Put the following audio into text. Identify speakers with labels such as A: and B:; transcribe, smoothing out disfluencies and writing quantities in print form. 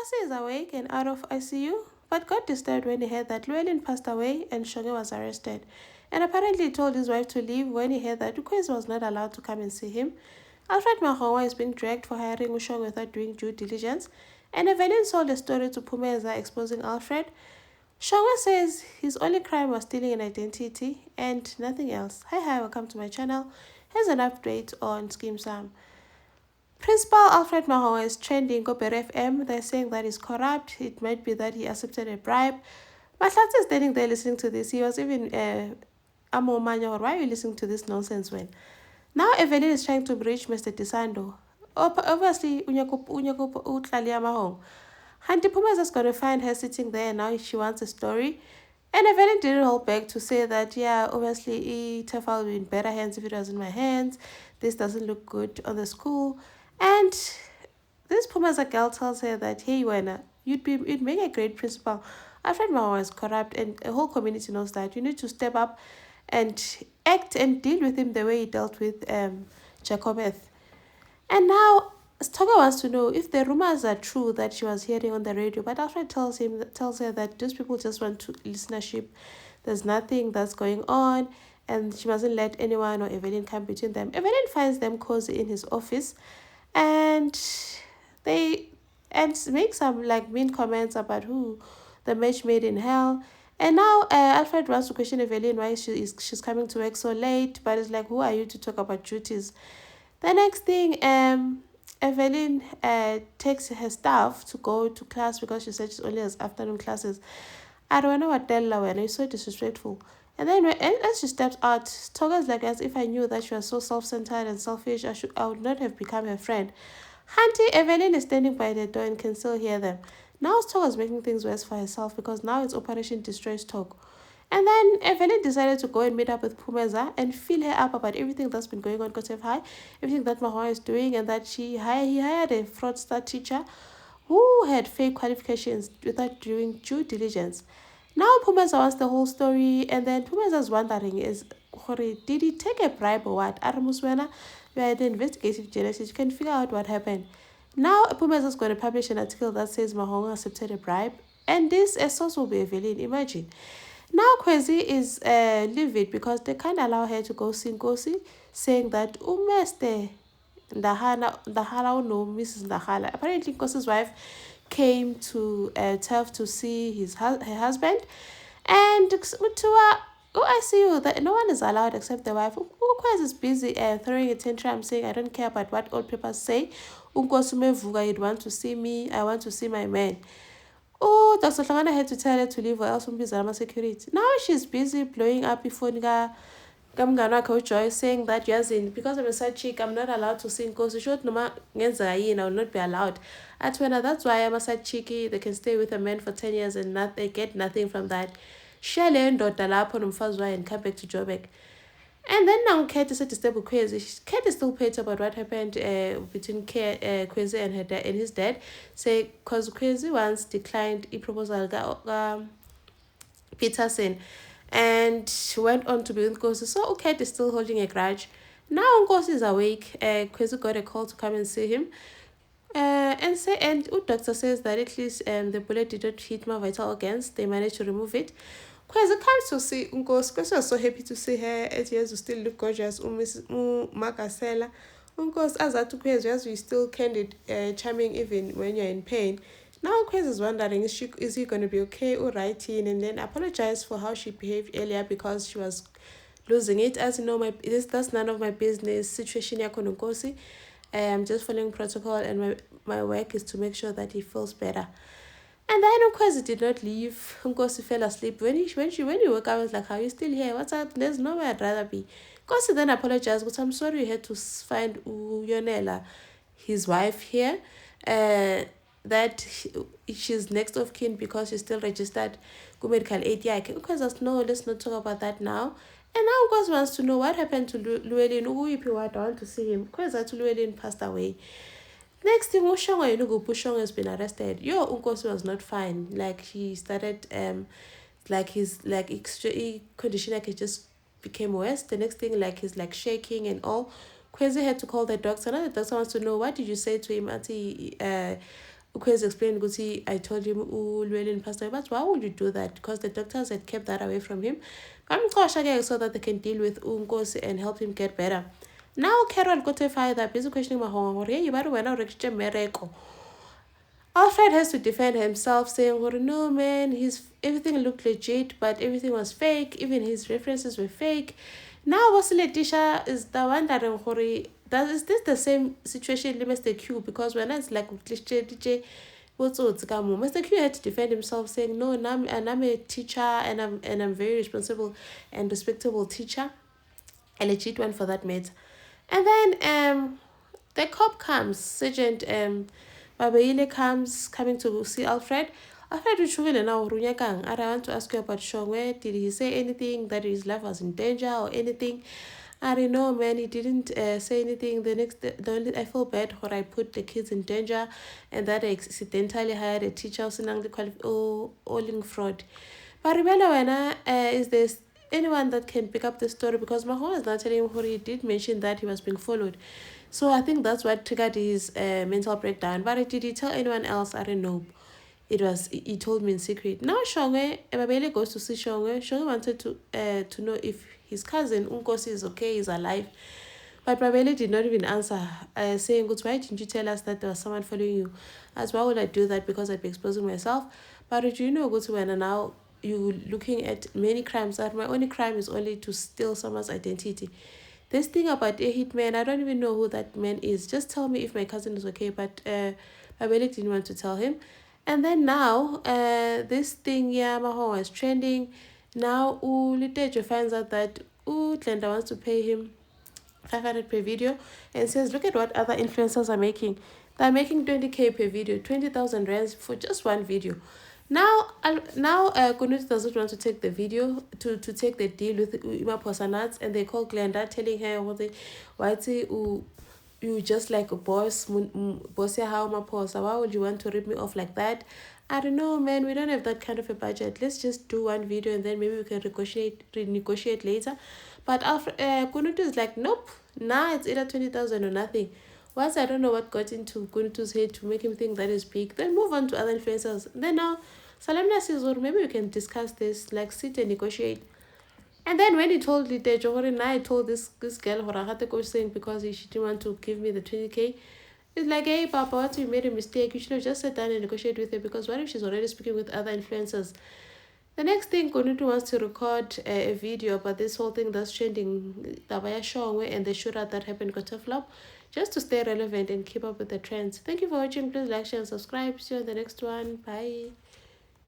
A: Nkosi is awake and out of ICU, but got disturbed when he heard that Llewellyn passed away and Shonge was arrested. And apparently he told his wife to leave when he heard that Nkosi was not allowed to come and see him. Alfred Mahonwa is being dragged for hiring Ushong without doing due diligence. And Evelyn sold a story to Pumeza exposing Alfred. Shonga says his only crime was stealing an identity and nothing else. Hi, welcome to my channel. Here's an update on Skeem Saam. Principal Alfred Mahonwa is trending Koper FM. They're saying that he's corrupt. It might be that he accepted a bribe. Mahlatsi is standing there listening to this. He was even Amo Manya, why are you listening to this nonsense when? Now Evelyn is trying to breach Mr. Desando. Obviously, Unyako Utlalia Mahong. Hanti Pumas is going to find her sitting there now. She wants a story. And Evelyn didn't hold back to say that, yeah, obviously, Tefal will be in better hands if it was in my hands. This doesn't look good on the school. And this Pumas girl tells her that, hey, Wena, you'd make a great principal. Alfred Mahonwa is corrupt, and the whole community knows that. You need to step up and act and deal with him the way he dealt with Jacobeth. And now Stoker wants to know if the rumors are true that she was hearing on the radio, but Alfred tells her that those people just want to listenership. There's nothing that's going on, and she mustn't let anyone or Evelyn come between them. Evelyn finds them cozy in his office, and they make some like mean comments about who the match made in hell. And now Alfred wants to question Evelyn why she's coming to work so late, but it's like, who are you to talk about duties? The next thing, Evelyn takes her staff to go to class because she said she only has afternoon classes. I don't know what tell her, and it's so disrespectful. And then as she steps out, Toga's like, as if I knew that she was so self-centered and selfish, I would not have become her friend. Auntie Evelyn is standing by the door and can still hear them. Now Toga's making things worse for herself because now it's Operation Destroy Stock. And then Evelyn decided to go and meet up with Pumeza and fill her up about everything that's been going on Kotef High, everything that Mahonwa is doing, and that he hired a fraudster teacher who had fake qualifications without doing due diligence. Now Pumeza wants the whole story, and then Pumeza's wondering is, did he take a bribe or what? Aramuswena, you are the investigative journalist, you can figure out what happened. Now Pumeza is going to publish an article that says Mahonwa accepted a bribe, and this source will be Evelyn, imagine. Now Kwezi is livid because they can't allow her to go see Nkosi, saying that Umeste Ndahala no Mrs. Ndahala. Apparently Nkosi's wife came to Turf to see her husband, and to I see you that no one is allowed except the wife. Kwezi is busy throwing a tantrum, saying, I don't care about what old papers say. Nkosi mevuga, you'd want to see me, I want to see my man. Oh, Dr. Hlangana had to tell her to leave or else Mbizarama security. Now she's busy blowing up before Gamgana Coach Joy, saying that Yazin, because I'm a side chick, I'm not allowed to sing because short Noma Ngenzayin, I will not be allowed. At when that's why I'm a side chicky, they can stay with a man for 10 years and they get nothing from that. Shell and Dr. and come back to Jobek. And then now Kate is to step with Kwezi. Kate is still paid about what happened between Kwezi and her dad and his dad. Say because Kwezi once declined a proposal Peterson and went on to be with Nkosi. So Kate is still holding a grudge. Now Nkosi is awake. Kwezi got a call to come and see him. And doctor says that at least the bullet did not hit my vital organs. They managed to remove it. Kwezi comes to see Nkosi. Kwezi was so happy to see her. 8 years you still look gorgeous. Makasela. Nkosi as to Kwezi as you still candid, charming even when you're in pain. Now Kwezi is wondering is he going to be okay or writing, and then apologize for how she behaved earlier because she was losing it. As you know, that's none of my business. Situation yako Nkosi. I'm just following protocol, and my work is to make sure that he feels better. And then Nkosi did not leave. Nkosi fell asleep. When he woke up, I was like, are you still here? What's up? There's nowhere I'd rather be. Nkosi then apologized, but I'm sorry you had to find Uyonela, his wife here. That she's next of kin because she's still registered medical aid. Yeah, Nkosi says, no, let's not talk about that now. And now Nkosi wants to know what happened to Llewellyn. I want to see him. Nkosi to Llewellyn passed away. Next thing, Pushong has been arrested. Nkosi was not fine. Like he started like his condition like just became worse. The next thing, like he's like shaking and all. Kwezi had to call the doctor. Now the doctor wants to know, what did you say to him? Auntie Ukwezi explained, Gusi, I told him, Llewellyn passed away. But why would you do that? Because the doctors had kept that away from him. So that they can deal with Nkosi and help him get better. Now Carol got to find that busy questioning my home. You better when I reach Mereko. Alfred has to defend himself, saying, well, no man, everything looked legit, but everything was fake. Even his references were fake. Now Wasile Tisha is the one that is this the same situation with Mr. Q? Because when it's like DJ Mr. Q had to defend himself, saying, no, I'm a teacher and I'm very responsible and respectable teacher. A legit one for that matter. And then the cop comes, Sergeant Babaile coming to see Alfred. Alfred Uchuvile now Runyakang. I want to ask you about Shongwe. Did he say anything that his life was in danger or anything? I don't know, man. He didn't say anything. I feel bad when I put the kids in danger and that I accidentally hired a teacher all fraud. But remember when is this anyone that can pick up the story, because Maho is not telling him he did mention that he was being followed. So I think that's what triggered his mental breakdown. But did he tell anyone else? I don't know. He told me in secret. Now Shongwe, Ebabele goes to see Shongwe. Shongwe wanted to know if his cousin Nkosi is okay, is alive. But Babele did not even answer, saying, why didn't you tell us that there was someone following you? As why would I do that? Because I'd be exposing myself. But do you know, when now you looking at many crimes, that my only crime is only to steal someone's identity. This thing about a hitman, I don't even know who that man is. Just tell me if my cousin is okay. But Babele didn't want to tell him. And then now, this thing, Maho is trending. Now, Litejo finds out that Glenda wants to pay him 500 per video and says, look at what other influencers are making. They're making 20k per video, 20,000 rands for just one video. Now, Kunutu doesn't want to take the video, to take the deal with Ima Posanats, and they call Glenda, telling her, you just like a boss, why would you want to rip me off like that? I don't know, man, we don't have that kind of a budget. Let's just do one video and then maybe we can renegotiate later. But Kunutu is like, nope, it's either 20,000 or nothing. Once I don't know what got into Kunutu's head to make him think that is big, then move on to other influencers. Then now, Salamna says, well, maybe we can discuss this, like sit and negotiate. And then when he told Lite Johori, I told this girl, Horahate coach, saying because she didn't want to give me the 20k, it's like, hey, Papa, what you made a mistake. You should have just sat down and negotiate with her, because what if she's already speaking with other influencers? The next thing, Kunutu wants to record a video about this whole thing that's trending, Tabaya Shongwe and the shootout that happened got a flop, just to stay relevant and keep up with the trends. Thank you for watching. Please like, share, and subscribe. See you on the next one. Bye.